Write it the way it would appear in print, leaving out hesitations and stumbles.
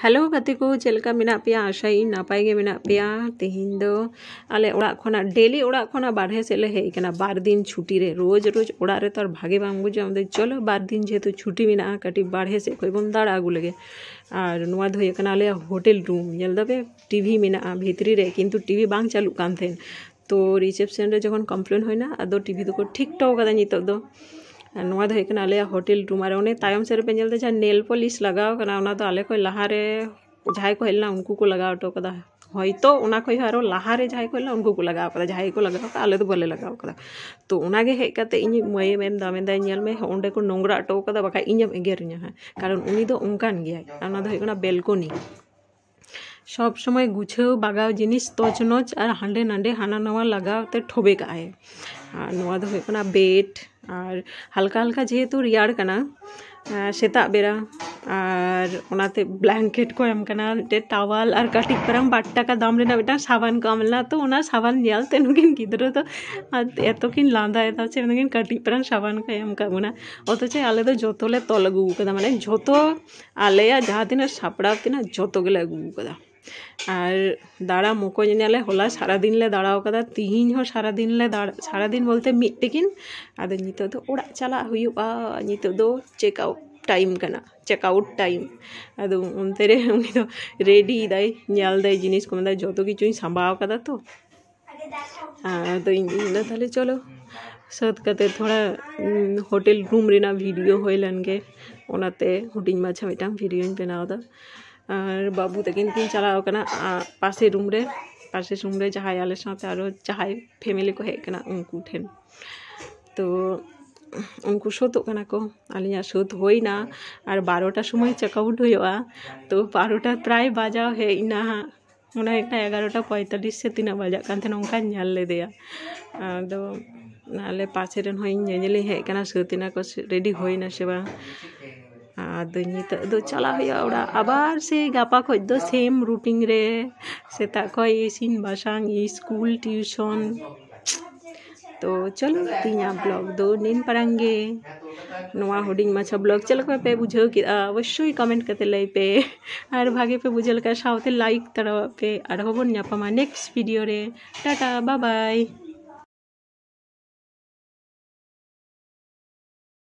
Hello गति को चलका मेना पे आशाई नापाय गे मेना पे तेहिन दो आले ओड़ा खना डेली ओड़ा खना बारहे से ले हेई कना 12 दिन छुट्टी रे रोज रोज ओड़ा रे तो और भागे बांग बुझा हम चलो 12 दिन जेहेतु छुट्टी मेना कटी बारहे से कोई बम दाड़ा आगू लगे और नुआ दो कना आले होटल रूम नेल दबे टीवी मेना भितरी रे किंतु टीवी बांग चालू कान थेन तो रिसेप्शन रे जखन कम्प्लेन होइना आदो टीवी दो को ठीक टो कदा नितो दो नुआ दो हेकना आले होटल रूम आरे ओने तायम सेरे पे नेल दे नेल पॉलिश लगाव कना ओना तो आले को लहारे जहां को हेलना उनको को लगाव टो कदा हयतो ओना को आरो लहारे जहां को हेलना उनको को लगाव कदा जहां को लगाव का आले तो बले लगाव कदा तो ओना गे हेज काते इन मये मेम दा नेल में ओंडे को नोंगरा टो कदा बाका इñam एगेरኛ कारण उनी दो उनकान गया ओना दो हेकना बेलकनी सब समय गुछाव बागाव जिनिस तोचनोच और हांडे नांडे हाना नवा लगाव ते ठोबे का है नुआ दो हेकना बेड और हल्का हल्का जेहेतु रियाड़ कना सेता बेरा और ओनाते ब्लैंकेट को एम कना ते टावल और काटी परम 8 टाका दाम रेना बेटा साबान को आमलना तो ओना साबान नेल ते नुकिन गिद्रो तो एतोकिन लांदा एता से नुकिन काटी परम साबान को एम काबुना अथच आले दो जोतोले तोल अगु कदा माने जोतो आलेया जहां दिन सापड़ा तिना जोतो गेले अगु कदा और दाड़ा मको नेले होला सारा दिन ले दाड़ाव कदा तीन हो सारा दिन ले दाड़ा सारा दिन बोलते मिट टिकिन आदो नितो दो ओड़ा चला हुयुआ नितो दो चेकआउट टाइम कना चेकआउट टाइम आदो उनते रे उनी दो रेडी दाई नेल दाई जिनिस को मदा जोतो किचुई संभाव कदा तो तो इन ताले चलो सत कते थोड़ा होटल रूम रेना वीडियो होइलन गे ओनाते हुडिंग माछा मिटांग वीडियो बनाव दा और बाबू तकिन किन चलाव कना पासे रूम रे जहां आले साथे आरो जहां फैमिली को हेज कना उनको ठेन तो उनको शोतो कना को आलिया शोत होइना और 12टा समय चेकआउट हुआ तो 12टा प्राय बाजा हेना उना एक 11:45 से 3 बजा कान उनका नेल ले दिया आदो नाले पासे रेन होई नेनेले हेज कना सोतिना को रेडी होइना से बा आदो नितो दो चला हुआ ओड़ा आबार से गापा खज दो सेम रूटीन रे सेता को इसिन बासांग स्कूल ट्यूशन तो चलो तीना ब्लॉग दो निन परांगे नवा हुडिंग माछा ब्लॉग चल को पे बुझाव कि अवश्य कमेंट करते लै पे और भागे पे बुझल का साथे लाइक तड़ा पे और होबन न्यापामा नेक्स्ट वीडियो रे टाटा बाय बाय।